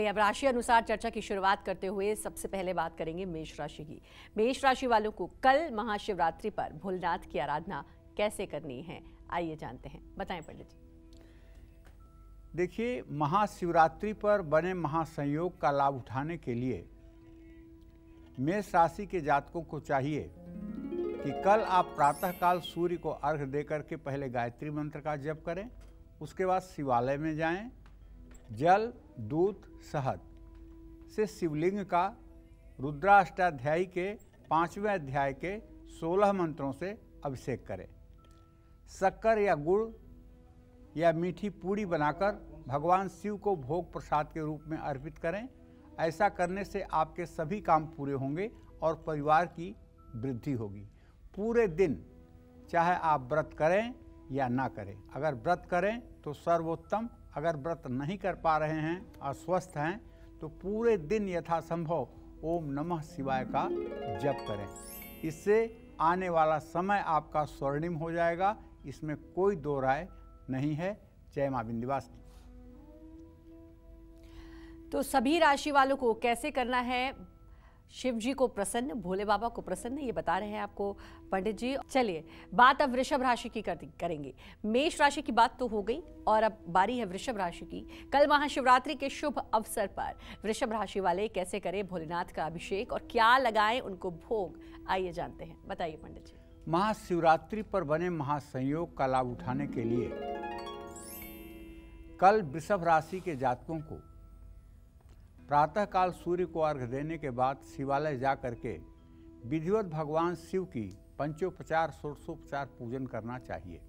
अब राशि अनुसार चर्चा की शुरुआत करते हुए सबसे पहले बात करेंगे मेष राशि की। मेष राशि वालों को कल महाशिवरात्रि पर भोलेनाथ की आराधना कैसे करनी है, आइए जानते हैं। बताएं पंडित जी। देखिए, महाशिवरात्रि पर बने महासंयोग का लाभ उठाने के लिए मेष राशि के जातकों को चाहिए कि कल आप प्रातःकाल सूर्य को अर्घ्य देकर के पहले गायत्री मंत्र का जप करें, उसके बाद शिवालय में जाएं, जल, दूध, शहद से शिवलिंग का रुद्राष्टाध्यायी के 5वें अध्याय के 16 मंत्रों से अभिषेक करें। शक्कर या गुड़ या मीठी पूड़ी बनाकर भगवान शिव को भोग प्रसाद के रूप में अर्पित करें। ऐसा करने से आपके सभी काम पूरे होंगे और परिवार की वृद्धि होगी। पूरे दिन चाहे आप व्रत करें या ना करें, अगर व्रत करें तो सर्वोत्तम, अगर व्रत नहीं कर पा रहे हैं, अस्वस्थ हैं, तो पूरे दिन यथासंभव ओम नमः शिवाय का जप करें। इससे आने वाला समय आपका स्वर्णिम हो जाएगा, इसमें कोई दो राय नहीं है। जय मां विंध्यवासिनी। तो सभी राशि वालों को कैसे करना है शिव जी को प्रसन्न, भोले बाबा को प्रसन्न, ये बता रहे हैं आपको पंडित जी। चलिए बात अब वृषभ राशि की करेंगे। मेष राशि की बात तो हो गई और अब बारी है वृषभ राशि की। कल महाशिवरात्रि के शुभ अवसर पर वृषभ राशि वाले कैसे करें भोलेनाथ का अभिषेक और क्या लगाएं उनको भोग, आइए जानते हैं। बताइए पंडित जी। महाशिवरात्रि पर बने महासंयोग का लाभ उठाने के लिए कल वृषभ राशि के जातकों को प्रातःकाल सूर्य को अर्घ्य देने के बाद शिवालय जा करके विधिवत भगवान शिव की पंचोपचार षोडशोपचार पूजन करना चाहिए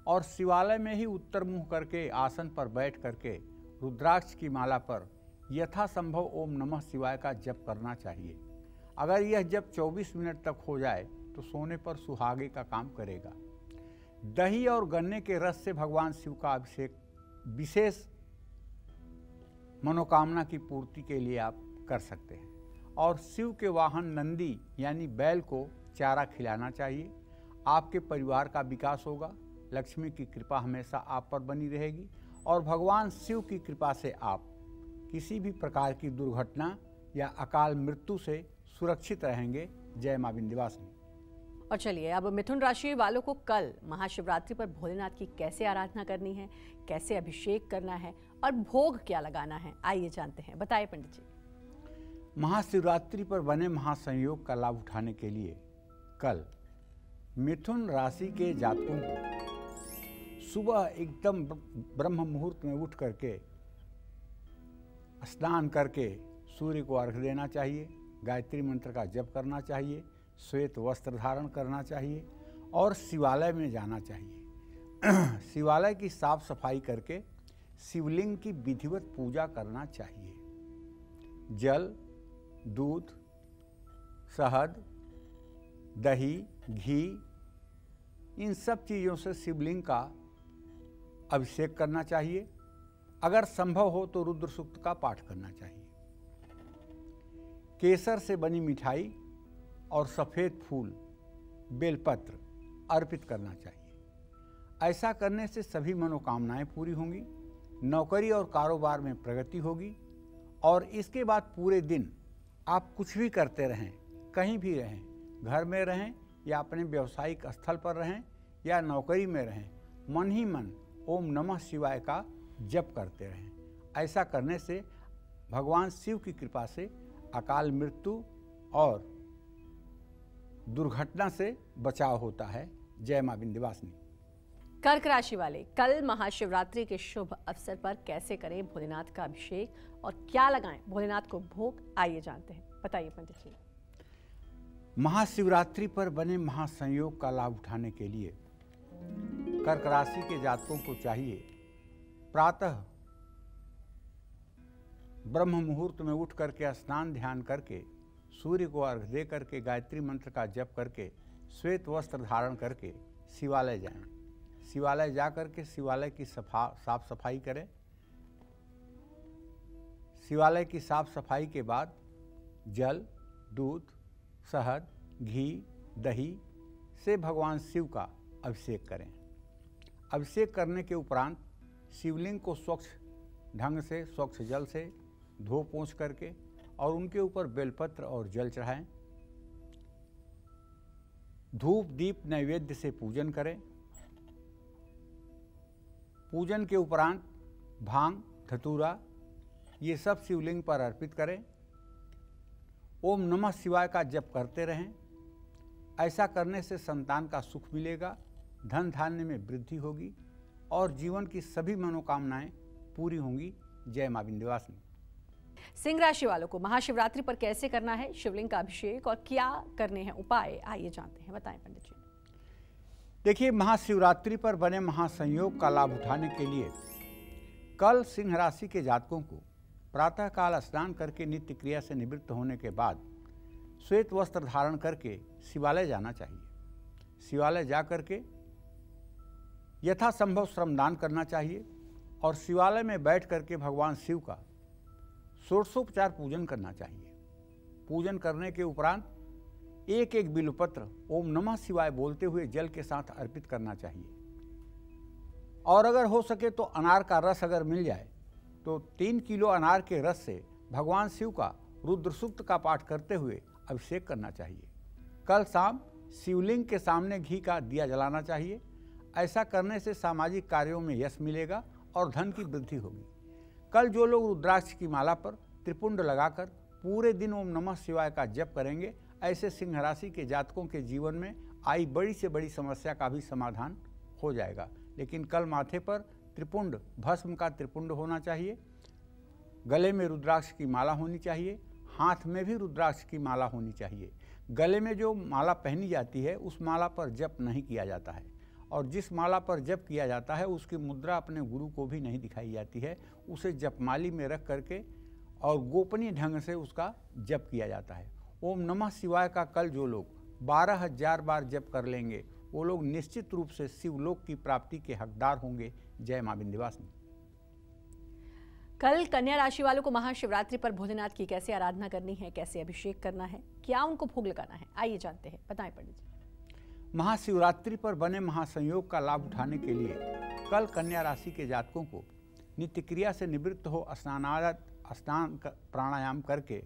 और शिवालय में ही उत्तर मुंह करके आसन पर बैठ करके रुद्राक्ष की माला पर यथासंभव ओम नमः शिवाय का जप करना चाहिए। अगर यह जप 24 मिनट तक हो जाए तो सोने पर सुहागे का काम करेगा। दही और गन्ने के रस से भगवान शिव का अभिषेक विशेष मनोकामना की पूर्ति के लिए आप कर सकते हैं और शिव के वाहन नंदी यानी बैल को चारा खिलाना चाहिए। आपके परिवार का विकास होगा, लक्ष्मी की कृपा हमेशा आप पर बनी रहेगी और भगवान शिव की कृपा से आप किसी भी प्रकार की दुर्घटना या अकाल मृत्यु से सुरक्षित रहेंगे। जय मां विंध्यवासिनी। और चलिए अब मिथुन राशि वालों को कल महाशिवरात्रि पर भोलेनाथ की कैसे आराधना करनी है, कैसे अभिषेक करना है और भोग क्या लगाना है, आइए जानते हैं। बताइए पंडित जी। महाशिवरात्रि पर बने महासंयोग का लाभ उठाने के लिए कल मिथुन राशि के जातकों को सुबह एकदम ब्रह्म मुहूर्त में उठ करके स्नान करके सूर्य को अर्घ्य देना चाहिए, गायत्री मंत्र का जप करना चाहिए, श्वेत वस्त्र धारण करना चाहिए और शिवालय में जाना चाहिए। शिवालय की साफ सफाई करके शिवलिंग की विधिवत पूजा करना चाहिए। जल, दूध, शहद, दही, घी, इन सब चीज़ों से शिवलिंग का अभिषेक करना चाहिए। अगर संभव हो तो रुद्र सूक्त का पाठ करना चाहिए। केसर से बनी मिठाई और सफ़ेद फूल, बेलपत्र अर्पित करना चाहिए। ऐसा करने से सभी मनोकामनाएं पूरी होंगी, नौकरी और कारोबार में प्रगति होगी और इसके बाद पूरे दिन आप कुछ भी करते रहें, कहीं भी रहें, घर में रहें या अपने व्यावसायिक स्थल पर रहें या नौकरी में रहें, मन ही मन ओम नमः शिवाय का जप करते रहें। ऐसा करने से भगवान शिव की कृपा से अकाल मृत्यु और दुर्घटना से बचाव होता है। जय मां विंध्यवासिनी। कर्क राशि वाले कल महाशिवरात्रि के शुभ अवसर पर कैसे करें भोलेनाथ का अभिषेक और क्या लगाएं भोलेनाथ को भोग, आइए जानते हैं। बताइए पंडित जी। महाशिवरात्रि पर बने महासंयोग का लाभ उठाने के लिए कर्क राशि के जातकों को चाहिए प्रातः ब्रह्म मुहूर्त में उठ करके स्नान ध्यान करके सूर्य को अर्घ्य दे करके गायत्री मंत्र का जप करके श्वेत वस्त्र धारण करके शिवालय जाएं। शिवालय जा करके शिवालय की साफ सफाई करें। शिवालय की साफ सफाई के बाद जल, दूध, शहद, घी, दही से भगवान शिव का अभिषेक करें। अभिषेक करने के उपरांत शिवलिंग को स्वच्छ ढंग से, स्वच्छ जल से धो पोंछ करके और उनके ऊपर बेलपत्र और जल चढ़ाएं। धूप दीप नैवेद्य से पूजन करें। पूजन के उपरांत भांग धतूरा ये सब शिवलिंग पर अर्पित करें। ओम नमः शिवाय का जप करते रहें। ऐसा करने से संतान का सुख मिलेगा, धन धान्य में वृद्धि होगी और जीवन की सभी मनोकामनाएं पूरी होंगी। जय मां विंध्यवासिनी। सिंह राशि वालों को महाशिवरात्रि पर कैसे करना है शिवलिंग का अभिषेक और क्या करने हैं उपाय, आइए जानते हैं, बताएं पंडित जी। देखिए, महाशिवरात्रि पर बने महासंयोग का लाभ उठाने के लिए कल सिंह राशि के जातकों को प्रातःकाल स्नान करके नित्य क्रिया से निवृत्त होने के बाद श्वेत वस्त्र धारण करके शिवालय जाना चाहिए। शिवालय जा करके यथासंभव श्रमदान करना चाहिए और शिवालय में बैठ करके भगवान शिव का षोडशोपचार पूजन करना चाहिए। पूजन करने के उपरांत एक एक बिल्वपत्र ओम नमः शिवाय बोलते हुए जल के साथ अर्पित करना चाहिए। और अगर हो सके तो अनार का रस अगर मिल जाए तो 3 किलो अनार के रस से भगवान शिव का रुद्र सूक्त का पाठ करते हुए अभिषेक करना चाहिए। कल शाम शिवलिंग के सामने घी का दिया जलाना चाहिए। ऐसा करने से सामाजिक कार्यों में यश मिलेगा और धन की वृद्धि होगी। कल जो लोग रुद्राक्ष की माला पर त्रिपुंड लगाकर पूरे दिन ओम नमः शिवाय का जप करेंगे, ऐसे सिंह राशि के जातकों के जीवन में आई बड़ी से बड़ी समस्या का भी समाधान हो जाएगा। लेकिन कल माथे पर त्रिपुंड, भस्म का त्रिपुंड होना चाहिए, गले में रुद्राक्ष की माला होनी चाहिए, हाथ में भी रुद्राक्ष की माला होनी चाहिए। गले में जो माला पहनी जाती है उस माला पर जप नहीं किया जाता है और जिस माला पर जप किया जाता है उसकी मुद्रा अपने गुरु को भी नहीं दिखाई जाती है। उसे जपमाली में रख करके और गोपनीय ढंग से उसका जप किया जाता है। ओम नमः शिवाय का कल जो लोग 12,000 बार जप कर लेंगे वो लोग निश्चित रूप से शिवलोक की प्राप्ति के हकदार होंगे। जय मां विंध्यवासिनी। कल कन्या राशि वालों को महाशिवरात्रि पर भोलेनाथ की कैसे आराधना करनी है, कैसे अभिषेक करना है, क्या उनको भोग लगाना है, आइए जानते हैं, बताएं पंडित जी। महाशिवरात्रि पर बने महासंयोग का लाभ उठाने के लिए कल कन्या राशि के जातकों को नित्य क्रिया से निवृत्त हो स्नान प्राणायाम करके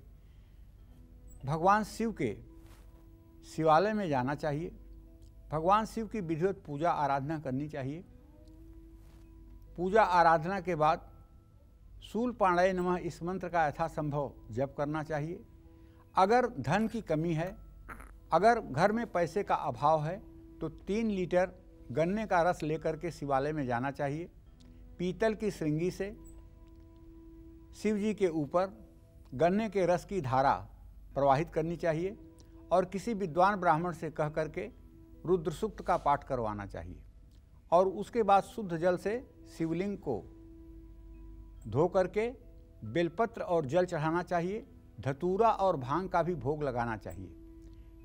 भगवान शिव के शिवालय में जाना चाहिए। भगवान शिव की विधिवत पूजा आराधना करनी चाहिए। पूजा आराधना के बाद शूल पाणय नमः इस मंत्र का यथासंभव जप करना चाहिए। अगर धन की कमी है, अगर घर में पैसे का अभाव है तो 3 लीटर गन्ने का रस लेकर के शिवालय में जाना चाहिए। पीतल की श्रृंगी से शिव जी के ऊपर गन्ने के रस की धारा प्रवाहित करनी चाहिए और किसी विद्वान ब्राह्मण से कह करके रुद्र सूक्त का पाठ करवाना चाहिए और उसके बाद शुद्ध जल से शिवलिंग को धो करके बेलपत्र और जल चढ़ाना चाहिए। धतूरा और भांग का भी भोग लगाना चाहिए।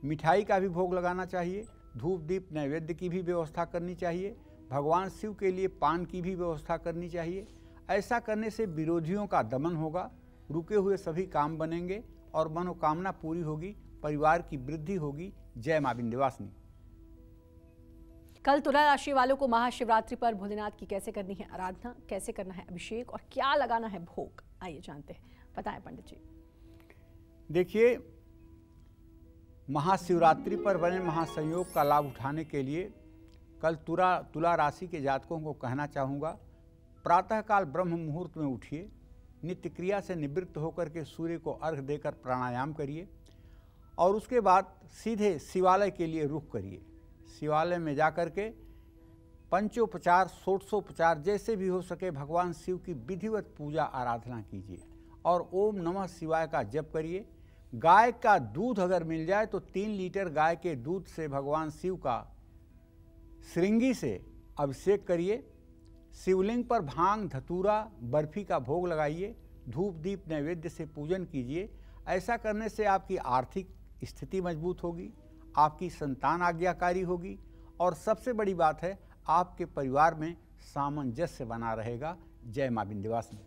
मिठाई का भी भोग लगाना चाहिए। धूप दीप नैवेद्य की भी व्यवस्था करनी चाहिए। भगवान शिव के लिए पान की भी व्यवस्था करनी चाहिए। ऐसा करने से विरोधियों का दमन होगा, रुके हुए सभी काम बनेंगे और मनोकामना पूरी होगी, परिवार की वृद्धि होगी। जय मां विंध्यवासिनी। कल तुला राशि वालों को महाशिवरात्रि पर भोलेनाथ की कैसे करनी है आराधना, कैसे करना है अभिषेक और क्या लगाना है भोग, आइए जानते हैं, बताएं पंडित जी। देखिए, महाशिवरात्रि पर बने महासंयोग का लाभ उठाने के लिए कल तुला राशि के जातकों को कहना चाहूँगा, प्रातःकाल ब्रह्म मुहूर्त में उठिए, नित्य क्रिया से निवृत्त होकर के सूर्य को अर्घ देकर प्राणायाम करिए और उसके बाद सीधे शिवालय के लिए रुख करिए। शिवालय में जाकर के पंचोपचार, षोडशोपचार जैसे भी हो सके भगवान शिव की विधिवत पूजा आराधना कीजिए और ओम नमः शिवाय का जप करिए। गाय का दूध अगर मिल जाए तो 3 लीटर गाय के दूध से भगवान शिव का श्रृंगी से अभिषेक करिए। शिवलिंग पर भांग धतूरा बर्फी का भोग लगाइए। धूप दीप नैवेद्य से पूजन कीजिए। ऐसा करने से आपकी आर्थिक स्थिति मजबूत होगी, आपकी संतान आज्ञाकारी होगी और सबसे बड़ी बात है आपके परिवार में सामंजस्य बना रहेगा। जय मां विंध्यवासिनी।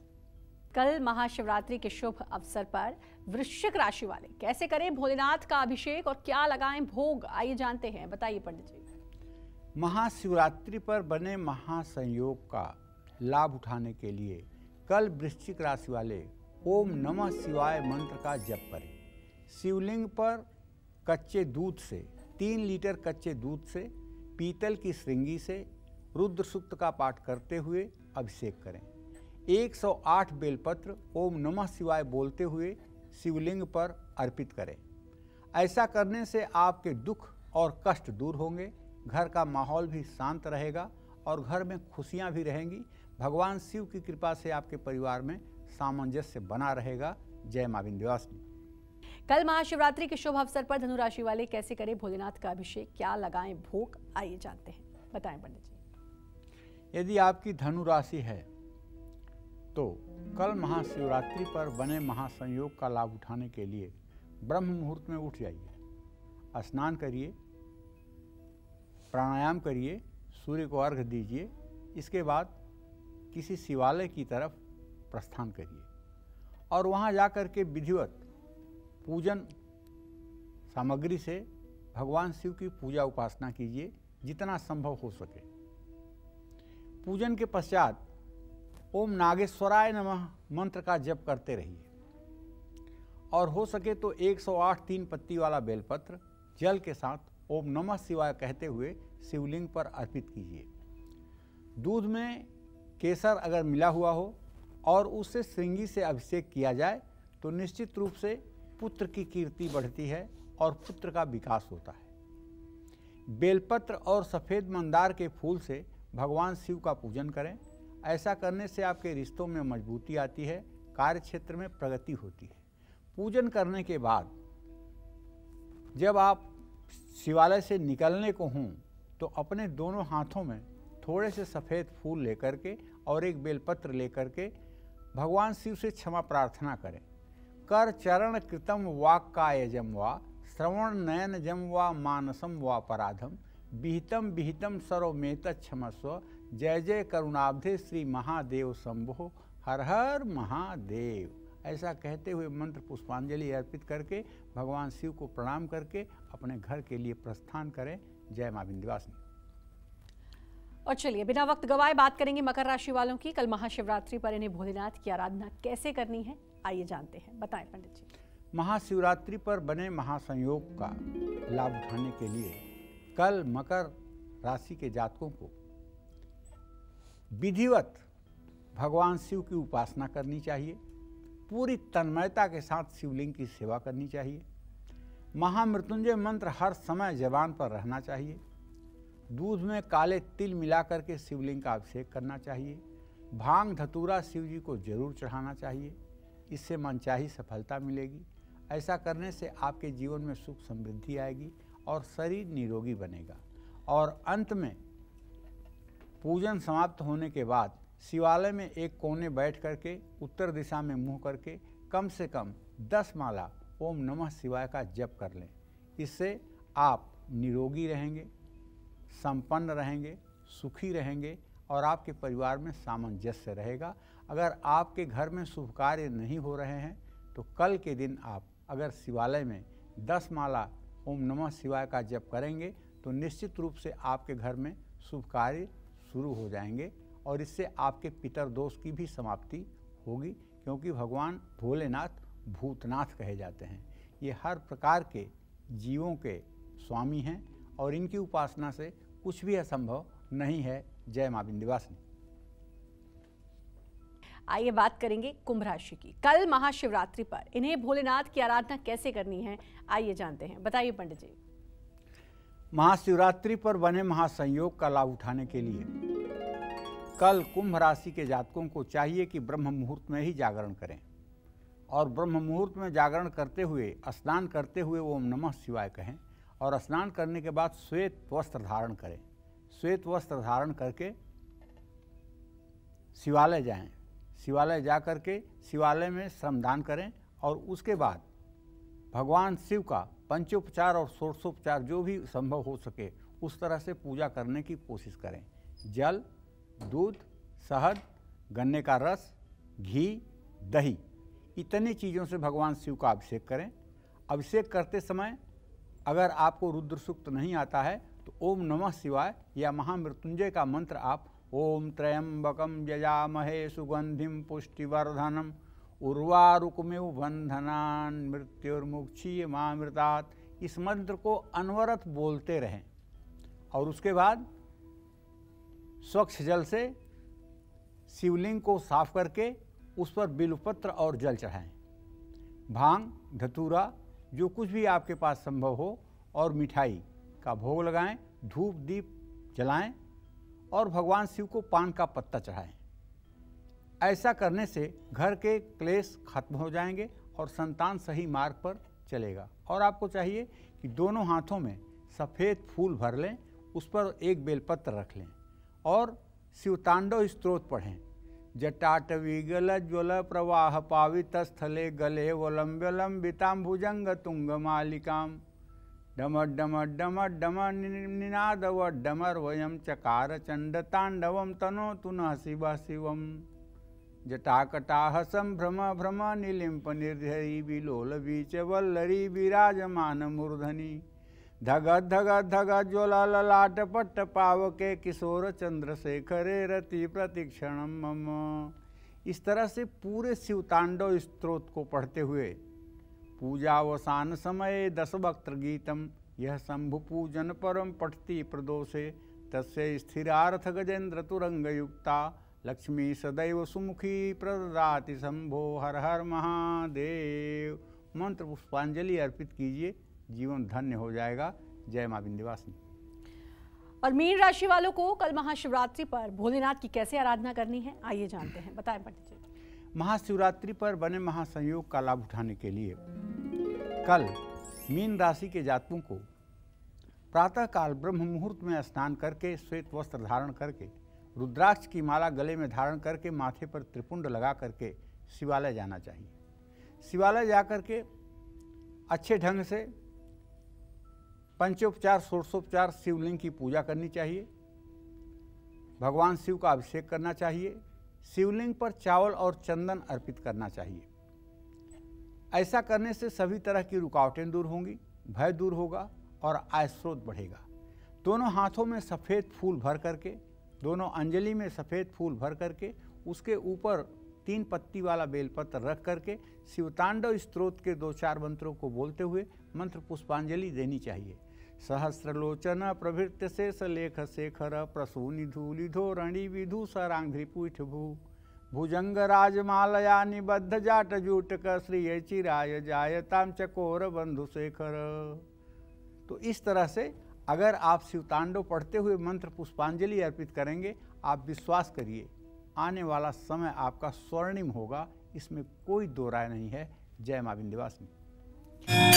कल महाशिवरात्रि के शुभ अवसर पर वृश्चिक राशि वाले कैसे करें भोलेनाथ का अभिषेक और क्या लगाएं भोग, आइए जानते हैं, बताइए पंडित जी। महाशिवरात्रि पर बने महासंयोग का लाभ उठाने के लिए कल वृश्चिक राशि वाले ओम नमः शिवाय मंत्र का जप करें। शिवलिंग पर कच्चे दूध से 3 लीटर कच्चे दूध से पीतल की श्रृंगी से रुद्र सूक्त का पाठ करते हुए अभिषेक करें। 108 बेलपत्र ओम नमः शिवाय बोलते हुए शिवलिंग पर अर्पित करें। ऐसा करने से आपके दुख और कष्ट दूर होंगे, घर का माहौल भी शांत रहेगा और घर में खुशियां भी रहेंगी। भगवान शिव की कृपा से आपके परिवार में सामंजस्य बना रहेगा। जय मां विंध्यवासिनी। कल महाशिवरात्रि के शुभ अवसर पर धनु राशि वाले कैसे करें भोलेनाथ का अभिषेक, क्या लगाएं भोग, आइए जानते हैं, बताएं पंडित जी। यदि आपकी धनु राशि है तो कल महाशिवरात्रि पर बने महासंयोग का लाभ उठाने के लिए ब्रह्म मुहूर्त में उठ जाइए, स्नान करिए, प्राणायाम करिए, सूर्य को अर्घ्य दीजिए। इसके बाद किसी शिवालय की तरफ प्रस्थान करिए और वहाँ जाकर के विधिवत पूजन सामग्री से भगवान शिव की पूजा उपासना कीजिए जितना संभव हो सके। पूजन के पश्चात ओम नागेश्वराय नमः मंत्र का जप करते रहिए और हो सके तो 108 3 पत्ती वाला बेलपत्र जल के साथ ओम नमः शिवाय कहते हुए शिवलिंग पर अर्पित कीजिए। दूध में केसर अगर मिला हुआ हो और उससे श्रृंगी से अभिषेक किया जाए तो निश्चित रूप से पुत्र की कीर्ति बढ़ती है और पुत्र का विकास होता है। बेलपत्र और सफ़ेद मंदार के फूल से भगवान शिव का पूजन करें। ऐसा करने से आपके रिश्तों में मजबूती आती है, कार्य क्षेत्र में प्रगति होती है। पूजन करने के बाद जब आप शिवालय से निकलने को हों तो अपने दोनों हाथों में थोड़े से सफ़ेद फूल लेकर के और एक बेलपत्र लेकर के भगवान शिव से क्षमा प्रार्थना करें। कर चरण कृतम वाक्कायजम वा श्रवण नयन जम वा मानसम वा पराधम विहितम विहितम सर्वमेत क्षमस्व जय जय करुणाब्धे श्री महादेव शंभो हर हर महादेव। ऐसा कहते हुए मंत्र पुष्पांजलि अर्पित करके भगवान शिव को प्रणाम करके अपने घर के लिए प्रस्थान करें। जय मां विंध्यवासिनी। और चलिए बिना वक्त गवाए बात करेंगे मकर राशि वालों की। कल महाशिवरात्रि पर इन्हें भोलेनाथ की आराधना कैसे करनी है, आइए जानते हैं, बताएं पंडित जी। महाशिवरात्रि पर बने महासंयोग का लाभ उठाने के लिए कल मकर राशि के जातकों को विधिवत भगवान शिव की उपासना करनी चाहिए। पूरी तन्मयता के साथ शिवलिंग की सेवा करनी चाहिए। महामृत्युंजय मंत्र हर समय जबान पर रहना चाहिए। दूध में काले तिल मिलाकर के शिवलिंग का अभिषेक करना चाहिए। भांग धतूरा शिव जी को जरूर चढ़ाना चाहिए, इससे मनचाही सफलता मिलेगी। ऐसा करने से आपके जीवन में सुख समृद्धि आएगी और शरीर निरोगी बनेगा। और अंत में पूजन समाप्त होने के बाद शिवालय में एक कोने बैठ करके उत्तर दिशा में मुंह करके कम से कम 10 माला ओम नमः शिवाय का जप कर लें। इससे आप निरोगी रहेंगे, संपन्न रहेंगे, सुखी रहेंगे और आपके परिवार में सामंजस्य रहेगा। अगर आपके घर में शुभ कार्य नहीं हो रहे हैं तो कल के दिन आप अगर शिवालय में 10 माला ओम नमः शिवाय का जप करेंगे तो निश्चित रूप से आपके घर में शुभ कार्य शुरू हो जाएंगे और इससे आपके पितर दोष की भी समाप्ति होगी, क्योंकि भगवान भोलेनाथ भूतनाथ कहे जाते हैं। ये हर प्रकार के जीवों के स्वामी हैं और इनकी उपासना से कुछ भी असंभव नहीं है। जय मां विंध्यवासिनी। आइए बात करेंगे कुंभ राशि की। कल महाशिवरात्रि पर इन्हें भोलेनाथ की आराधना कैसे करनी है, आइए जानते हैं, बताइए पंडित जी। महाशिवरात्रि पर बने महासंयोग का लाभ उठाने के लिए कल कुंभ राशि के जातकों को चाहिए कि ब्रह्म मुहूर्त में ही जागरण करें और ब्रह्म मुहूर्त में जागरण करते हुए स्नान करते हुए ओम नमः शिवाय कहें और स्नान करने के बाद श्वेत वस्त्र धारण करें। श्वेत वस्त्र धारण करके शिवालय जाएं। शिवालय जा करके शिवालय में श्रमदान करें और उसके बाद भगवान शिव का पंचोपचार और षोडशोपचार जो भी संभव हो सके उस तरह से पूजा करने की कोशिश करें। जल, दूध, शहद, गन्ने का रस, घी, दही, इतनी चीज़ों से भगवान शिव का अभिषेक करें। अभिषेक करते समय अगर आपको रुद्र सूक्त नहीं आता है तो ओम नमः शिवाय या महामृत्युंजय का मंत्र आप ओम त्र्यंबकम यजामहे सुगंधिम पुष्टिवर्धनम उर्वारुकमेव बंधनान मृत्युर्मुक्षीय मामृतात्। इस मंत्र को अनवरत बोलते रहें और उसके बाद स्वच्छ जल से शिवलिंग को साफ करके उस पर बिल्वपत्र और जल चढ़ाएं। भांग, धतूरा, जो कुछ भी आपके पास संभव हो और मिठाई का भोग लगाएं, धूप दीप जलाएं और भगवान शिव को पान का पत्ता चढ़ाएं। ऐसा करने से घर के क्लेश खत्म हो जाएंगे और संतान सही मार्ग पर चलेगा। और आपको चाहिए कि दोनों हाथों में सफ़ेद फूल भर लें, उस पर एक बेलपत्र रख लें और शिवतांडव स्तोत्र पढ़ें। जटाटवी गल ज्वल प्रवाह पावितस्थले गले वलंब्यलंबितां भुजंग तुंग मालिकाम डमर डमर डमर डमर निनादव डमर वयम चकार चंड तांडवम तनो तुनः शिव शिवम। जटाकटाह संभ्रम भ्रम निलिंप निर्धरी विलोल बीच वल्लरी विराजमान मूर्धनि धग धग धग ज्वला ललाट पट्ट पावके किशोर चंद्रशेखरे रति प्रतिक्षणम मम। इस तरह से पूरे शिवतांडव स्तोत्र को पढ़ते हुए पूजावसान समय 10 वक्त्र गीतम यह शंभु पूजन परम पठती प्रदोषे तस्य स्थिरार्थ गजेंद्र तुरंग युक्ता लक्ष्मी सदैव सुमुखी प्रददाति शंभो हर हर महादेव। मंत्र पुष्पांजलि अर्पित कीजिए, जीवन धन्य हो जाएगा। जय मां विंध्यवासिनी। और मीन राशि वालों को कल महाशिवरात्रि पर भोलेनाथ की कैसे आराधना करनी है, आइए जानते हैं, बताएं पंडित जी। महाशिवरात्रि पर बने महासंयोग का लाभ उठाने के लिए कल मीन राशि के जातकों को प्रातःकाल ब्रह्म मुहूर्त में स्नान करके श्वेत वस्त्र धारण करके रुद्राक्ष की माला गले में धारण करके माथे पर त्रिपुंड लगा करके शिवालय जाना चाहिए। शिवालय जाकर के अच्छे ढंग से पंचोपचार षोडशोपचार शिवलिंग की पूजा करनी चाहिए। भगवान शिव का अभिषेक करना चाहिए। शिवलिंग पर चावल और चंदन अर्पित करना चाहिए। ऐसा करने से सभी तरह की रुकावटें दूर होंगी, भय दूर होगा और आय स्रोत बढ़ेगा। दोनों हाथों में सफ़ेद फूल भर करके, दोनों अंजलि में सफ़ेद फूल भर करके उसके ऊपर 3 पत्ती वाला बेलपत्र रख करके शिवतांडव स्तोत्र के 2-4 मंत्रों को बोलते हुए मंत्र पुष्पांजलि देनी चाहिए। सहस्रलोचन प्रभृत्य शेष लेख शेखर प्रसूनि धूलि धोरणी विधु सरांघ्रि पुठ भू भुजंग राजमालया निबद्ध जाट जूटक श्री चिराय जायताम चकोर बंधु शेखर। तो इस तरह से अगर आप शिवतांडव पढ़ते हुए मंत्र पुष्पांजलि अर्पित करेंगे, आप विश्वास करिए आने वाला समय आपका स्वर्णिम होगा, इसमें कोई दो राय नहीं है। जय मां विंध्यवासिनी।